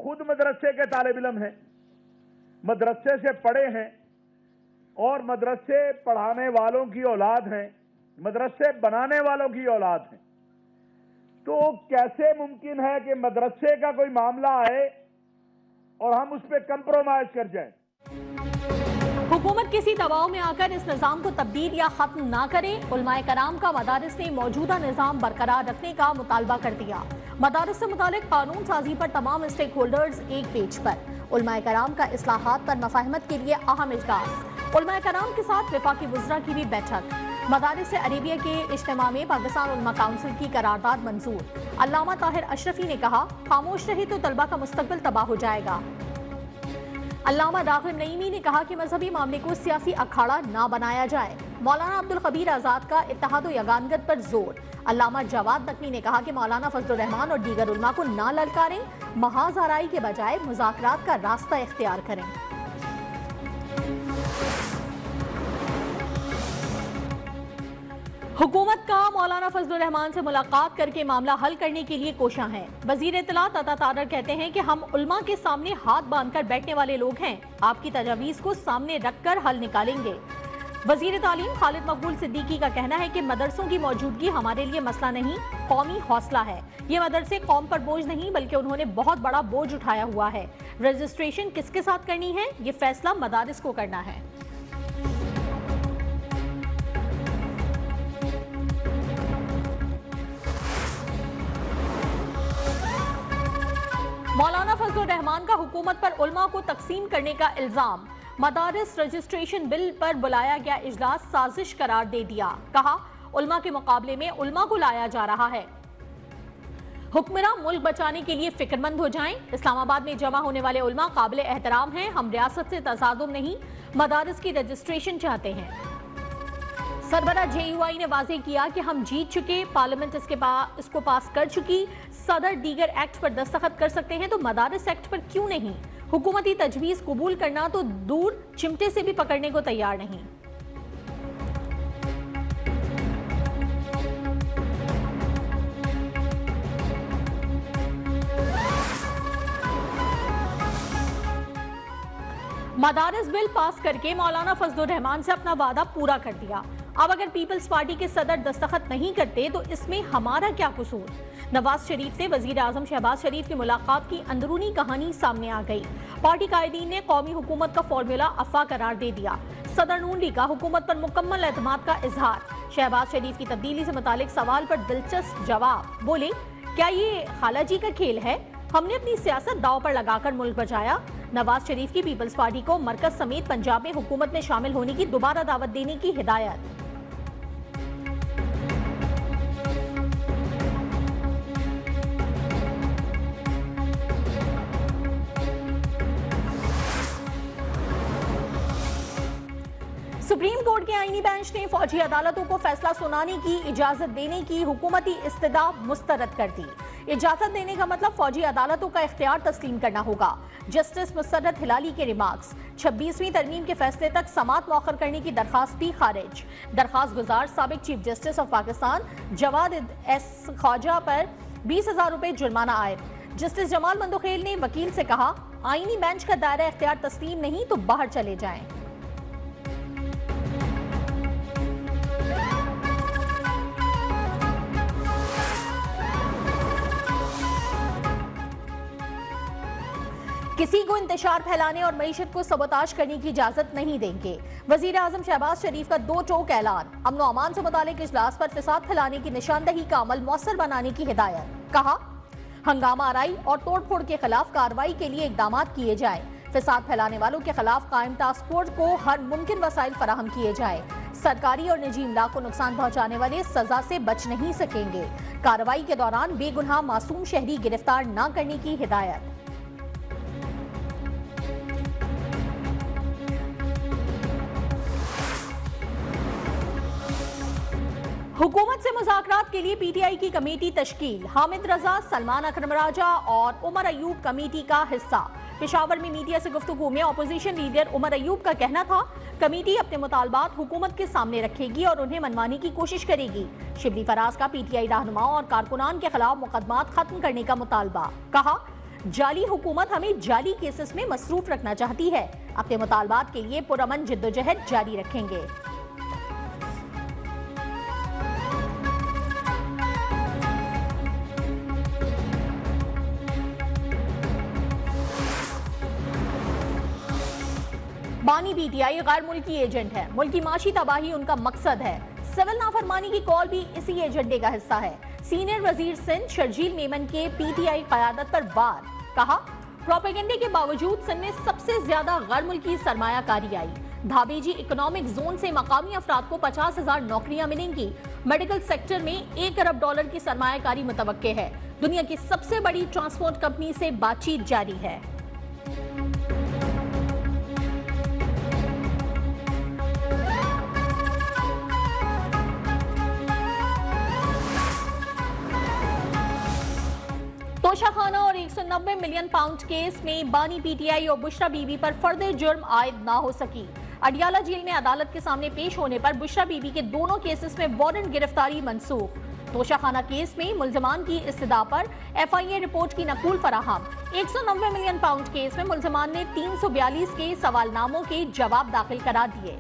खुद मदरसे के तालिब इल्म हैं, मदरसे से पढ़े हैं और मदरसे पढ़ाने वालों की औलाद हैं, मदरसे बनाने वालों की औलाद हैं। तो कैसे मुमकिन है कि मदरसे का कोई मामला आए और हम उस पर कंप्रोमाइज कर जाएं? हुकूमत किसी दबाव में आकर इस निज़ाम को तब्दील या खत्म ना करे। उलमाए कराम का मदारिस ने मौजूदा निज़ाम बरकरार रखने का मुतालबा कर दिया। मदारिस से मुतालिक कानून साजी पर तमाम स्टेक होल्डर्स एक पेज पर। उलमाए कराम का इस्लाहात पर मफाहमत के लिए अहम इजलास। उलमाए कराम के साथ वफाकी वज़रा की भी बैठक। मदारिस से अरेबिया के इज्तिमा में पाकिस्तान उलमा काउंसिल की करारदाद मंजूर। अल्लामा ताहिर अशरफी ने कहा, खामोश रही तो तलबा का मुस्तकबिल तबाह हो जाएगा। अल्लामा राग़िब नईमी ने कहा कि मजहबी मामले को सियासी अखाड़ा ना बनाया जाए। मौलाना अब्दुल खबीर आज़ाद का इत्तेहाद व यगानगत पर जोर। अल्लामा जवाद नकवी ने कहा कि मौलाना फजलुर रहमान और दीगर उलमा को ना ललकारें, महाज आराई के बजाय मुज़ाकरात का रास्ता इख्तियार करें। हुकूमत का मौलाना फजलुर रहमान से मुलाकात करके मामला हल करने के लिए कोशिश है। वजीर इत्तलात अता तारर कहते हैं कि हम उल्मा के सामने हाथ बांधकर बैठने वाले लोग हैं, आपकी तजावीज को सामने रखकर हल निकालेंगे। वजीर तालीम खालिद मकबूल सिद्दीकी का कहना है कि मदरसों की मौजूदगी हमारे लिए मसला नहीं, कौमी हौसला है। ये मदरसे कौम पर बोझ नहीं बल्कि उन्होंने बहुत बड़ा बोझ उठाया हुआ है। रजिस्ट्रेशन किसके साथ करनी है, ये फैसला मदारिस को करना है। मौलाना फजलुर रहमान का हुकूमत पर उल्मा को तकसीम करने का इल्जाम। मदारिस रजिस्ट्रेशन बिल पर बुलाया गया इजलास साजिश करार दे दिया। कहा, उल्मा के मुकाबले में उल्मा को लाया जा रहा है। हुक्मरान मुल्क बचाने के लिए फिक्रमंद हो जाएं। इस्लामाबाद में जमा होने वाले उल्मा काबिल एहतराम हैं। हम रियासत से तसादुम नहीं, मदारिस की रजिस्ट्रेशन चाहते हैं। सरबरा JUI ने वाजे किया कि हम जीत चुके, पार्लियामेंट इसको पास कर चुकी। सदर दीगर एक्ट पर दस्तखत कर सकते हैं तो मदारिस एक्ट पर क्यों नहीं? हुकूमती तजवीज़ कबूल करना तो दूर, चिमटे से भी पकड़ने को तैयार नहीं। मदारिस बिल पास करके मौलाना फजलुर रहमान से अपना वादा पूरा कर दिया। अब अगर पीपल्स पार्टी के सदर दस्तखत नहीं करते तो इसमें हमारा क्या कसूर? नवाज शरीफ से वजीर आजम शहबाज शरीफ की मुलाकात की अंदरूनी कहानी सामने आ गई। पार्टी कायदीन ने कौमी हुकूमत का फॉर्मूला अफवाह करार दे दिया। सदर नून लीग का हुकूमत पर मुकम्मल एतमाद का इजहार। शहबाज शरीफ की तब्दीली से मुतालिक सवाल पर दिलचस्प जवाब। बोले, क्या ये खाला जी का खेल है? हमने अपनी सियासत दांव पर लगाकर मुल्क बचाया। नवाज शरीफ की पीपल्स पार्टी को मरकज समेत पंजाब में हुकूमत में शामिल होने की दोबारा दावत देने की हिदायत। सुप्रीम कोर्ट के आईनी बेंच ने फौजी अदालतों को फैसला सुनाने की इजाजत देने की हुकूमती इस्तदा मुस्तरद कर दी। इजाजत देने का मतलब फौजी अदालतों का इख्तियार तस्लीम करना होगा। जस्टिस मुसर्रत हिलाली के रिमार्क्स। 26वीं तरमीम के फैसले तक समात मौखर करने की दरखास्त भी खारिज। दरखास्त गुजार साबिक chief justice of Pakistan Jawad S Khawaja पर 20,000 रुपए जुर्माना आयद। जस्टिस जमाल मंदोखेल ने वकील से कहा, आईनी बेंच का दायरा इख्तियार तस्लीम नहीं तो बाहर चले जाएं। किसी को इंतशार फैलाने और मईशत को सबोताज करने की इजाजत नहीं देंगे। वजीर आजम शहबाज शरीफ का दो टोक ऐलान। अमन अमान से मुतालिक इजलास पर फिसाद फैलाने की निशानदही का अमल मौसर बनाने की हिदायत। कहा, हंगामा आराई और तोड़ फोड़ के खिलाफ कार्रवाई के लिए इकदाम किए जाए। फिसाद फैलाने वालों के खिलाफ कायम टास्क फोर्स को हर मुमकिन वसाइल फराहम किए जाए। सरकारी और निजी इमदाद को नुकसान पहुंचाने वाले सजा से बच नहीं सकेंगे। कार्रवाई के दौरान बेगुनाह मासूम शहरी गिरफ्तार न करने की हिदायत। हुकूमत से मुज़ाकरात के लिए PTI की कमेटी तश्कील। हामिद रजा, सलमान अकरम राजा और उमर अयूब कमेटी का हिस्सा। पेशावर में मीडिया से गुफ्तगू में अपोजिशन लीडर उमर अयूब का कहना था, कमेटी अपने मुतालबात हुकूमत के सामने रखेगी और उन्हें मनवाने की कोशिश करेगी। शिबली फराज का PTI रहनुमाओं और कारकुनान के खिलाफ मुकदमात खत्म करने का मुतालबा। कहा, जाली हुकूमत हमें जाली केसेस में मसरूफ रखना चाहती है। अपने मुतालबात के लिए पुरअमन जिद्दोजहद जारी रखेंगे। बानी पीटीआई गैर मुल्की एजेंट है, मुल्की माशी तबाही उनका मकसद है। सिविल नाफरमानी की कॉल भी इसी एजेंडे का हिस्सा है। सीनियर वजीर सिंध शर्जील मेमन के पीटीआई क़यादत पर वार, कहा प्रोपेगेंडे के बावजूद सिंध में सबसे ज्यादा गैर मुल्की सरमायाकारी आई। धाबेजी इकोनॉमिक जोन से मकामी अफराद को 50,000 नौकरियां मिलेंगी। मेडिकल सेक्टर में $1 अरब की सरमायाकारी मुतवक्के है। दुनिया की सबसे बड़ी ट्रांसपोर्ट कंपनी से बातचीत जारी है। तोशाखाना और 190 मिलियन पाउंड केस में बानी पीटीआई और बुशरा बीबी पर फर्दर जुर्म आयद ना हो सकी। अडियाला जेल में अदालत के सामने पेश होने पर बुशरा बीबी के दोनों केसेस में वारंट गिरफ्तारी मनसूख। तोशाखाना केस में मुल्जमान की इस्तदा पर FIA रिपोर्ट की नकूल फराहम। 190 मिलियन पाउंड केस में मुल्जमान ने 342 के सवालनामों के जवाब दाखिल करा दिए।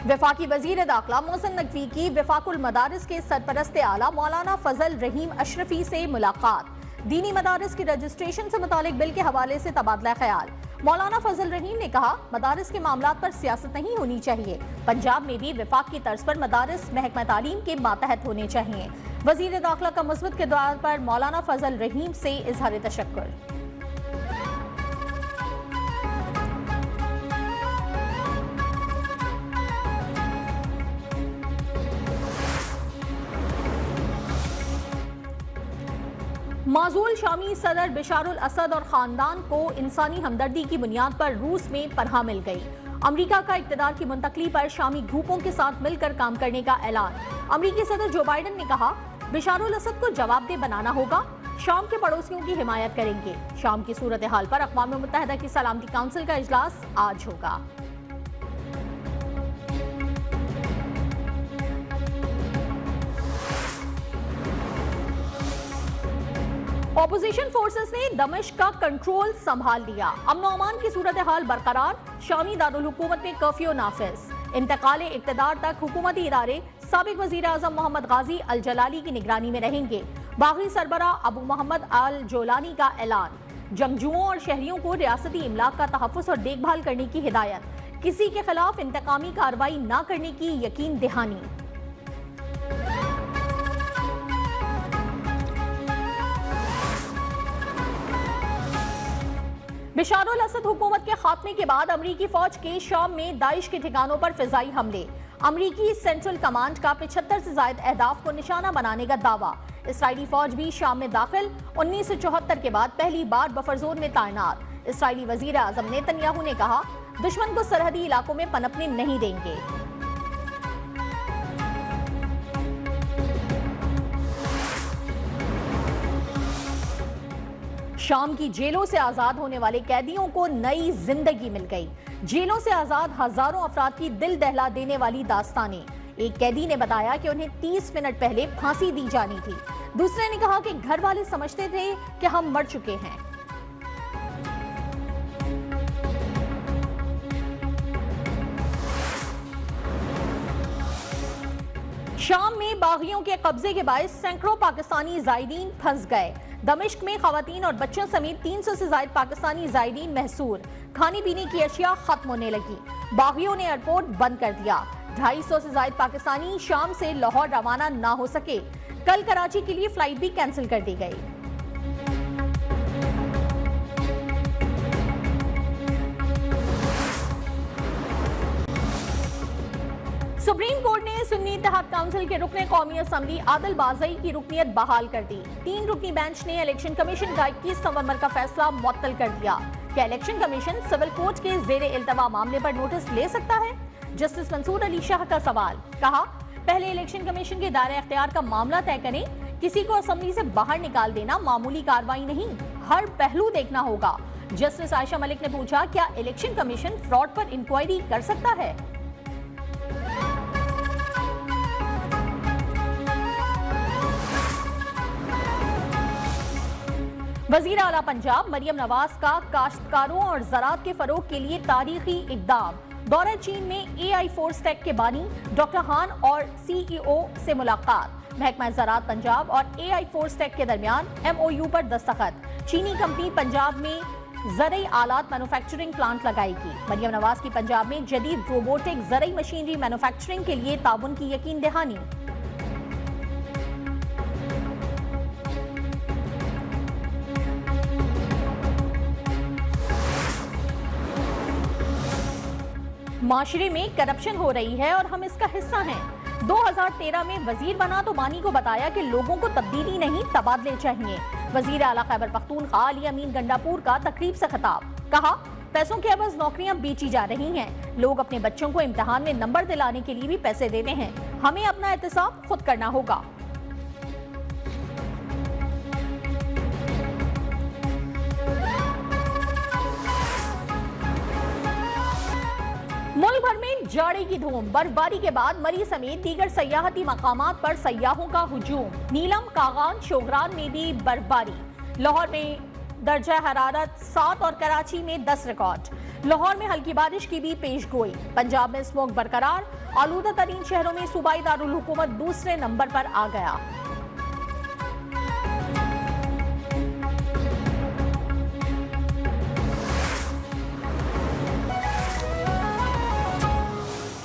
वफाकी वजीर दाखिला मोहसिन नकवी की वफाकुल मदारिस के सरपरस्त आला मौलाना फजल रहीम अशरफी से मुलाकात। दीनी मदारिस की रजिस्ट्रेशन से मुतालिक बिल के हवाले से तबादला ख्याल। मौलाना फजल रहीम ने कहा मदारिस के मामलात पर सियासत नहीं होनी चाहिए। पंजाब में भी वफाक की तर्ज पर मदारिस महकमा तालीम के मातहत होने चाहिए। वजीर दाखिला का मुस्बत किरदार पर मौलाना फजल रहीम से इजहार तशक्कुर। माजूल शामी सदर बिशारुल असद और खानदान को इंसानी हमदर्दी की बुनियाद पर रूस में पनाह मिल गई। अमेरिका का इक़्तिदार की मुंतकली पर शामी ग्रुपों के साथ मिलकर काम करने का ऐलान। अमेरिकी सदर जो बाइडन ने कहा बिशारुल असद को जवाबदेह बनाना होगा, शाम के पड़ोसियों की हिमायत करेंगे। शाम की सूरत हाल पर अक़वाम मुत्तहिदा की सलामती काउंसिल का इजलास आज होगा। ऑपोजिशन फोर्सेस ने दमिश्क का कंट्रोल संभाल लिया। अमन और अमान की सूरत हाल बरकरार। शामी दारुल हुकूमत में कर्फ्यू नाफिज। इंतकाले इक़्तिदार तक हुकूमती इदारे साबिक वज़ीर आज़म मोहम्मद गाजी अल जलाली की निगरानी में रहेंगे। बागी सरबरा अबू मोहम्मद अल जोलानी का ऐलान। जंगजुओं और शहरियों को रियासती इमलाक का तहफ़्फ़ुज़ और देखभाल करने की हिदायत। किसी के खिलाफ इंतकामी कार्रवाई न करने की यकीन दहानी। बिशारुल असद हुकूमत के खात्मे के बाद अमरीकी फौज के शाम में दाइश के ठिकानों पर फिजाई हमले। अमरीकी सेंट्रल कमांड का 75 से ज्यादा अहदाफ को निशाना बनाने का दावा। इसराइली फौज भी शाम में दाखिल। 1974 के बाद पहली बार बफर जोन में तैनात। इसराइली वजीर आजम नेतन्याहू ने कहा दुश्मन को सरहदी इलाकों में पनपने नहीं देंगे। शाम की जेलों से आजाद होने वाले कैदियों को नई जिंदगी मिल गई। जेलों से आजाद हजारों अफराद की दिल दहला देने वाली दास्तानें। एक कैदी ने बताया कि उन्हें 30 मिनट पहले फांसी दी जानी थी। दूसरे ने कहा कि घर वाले समझते थे कि हम मर चुके हैं। शाम में बागियों के कब्जे के बायस सैकड़ों पाकिस्तानी जायरीन फंस गए। दमिश्क में खवातीन और बच्चों समेत 300 से ज्यादा पाकिस्तानी जायरीन महसूर। खाने पीने की अशिया खत्म होने लगी। बागियों ने एयरपोर्ट बंद कर दिया। 250 से ज्यादा पाकिस्तानी शाम से लाहौर रवाना ना हो सके। कल कराची के लिए फ्लाइट भी कैंसिल कर दी गई। सुप्रीम कोर्ट ने सुन्नी इत्तेहाद काउंसिल के रुकने कौमी असम्बली आदिल बाज़ई की रुकनियत बहाल कर दी। 3 रुकनी बेंच ने इलेक्शन कमीशन का 21 नवंबर का फैसला मुअत्तल कर दिया। क्या इलेक्शन कमीशन सिविल कोर्ट के जेरे इल्तवा मामले पर नोटिस ले सकता है? जस्टिस मंसूर अली शाह का सवाल। कहा पहले इलेक्शन कमीशन के दायरे अख्तियार का मामला तय करें। किसी को असम्बली से बाहर निकाल देना मामूली कार्रवाई नहीं, हर पहलू देखना होगा। जस्टिस आयशा मलिक ने पूछा क्या इलेक्शन कमीशन फ्रॉड पर इंक्वायरी कर सकता है? वजीर आला पंजाब मरियम नवाज का काश्तकारों और ज़राअत के फरोग के लिए तारीखी इक़दाम। दौरे चीन में AI फोर्सटेक के बानी डॉक्टर खान और CEO से मुलाकात। महकमा ज़राअत पंजाब और AI फोर्सटेक के दरमियान MOU पर दस्तखत। चीनी कंपनी पंजाब में ज़रई आलात मैन्युफैक्चरिंग प्लांट लगाएगी। मरियम नवाज की पंजाब में जदीद रोबोटिक ज़रई मशीनरी मैन्युफैक्चरिंग के लिए ताउन की यकीन दहानी। माशरे में करप्शन हो रही है और हम इसका हिस्सा हैं। 2013 में वजीर बना तो बानी को बताया कि लोगों को तब्दीली नहीं तबादले चाहिए। वजीर आला खैबर पख्तूनख्वा अली अमीन गंडापुर का तकरीब से खिताब। कहा, पैसों के एवज नौकरियां बेची जा रही हैं। लोग अपने बच्चों को इम्तिहान में नंबर दिलाने के लिए भी पैसे देते हैं। हमें अपना एहतिसाब खुद करना होगा। मुल्क भर में जाड़े की धूम। बर्फबारी के बाद मरी समेत दीगर सयाहती मकामात पर सयाहों का हुजूम। नीलम, कागान, शोगरान में भी बर्फबारी। लाहौर में दर्जा हरारत 7 और कराची में 10 रिकॉर्ड। लाहौर में हल्की बारिश की भी पेश गोई। पंजाब में स्मोक बरकरार। आलूदा तरीन शहरों में सूबाई दारुल हुकूमत दूसरे नंबर पर आ गया।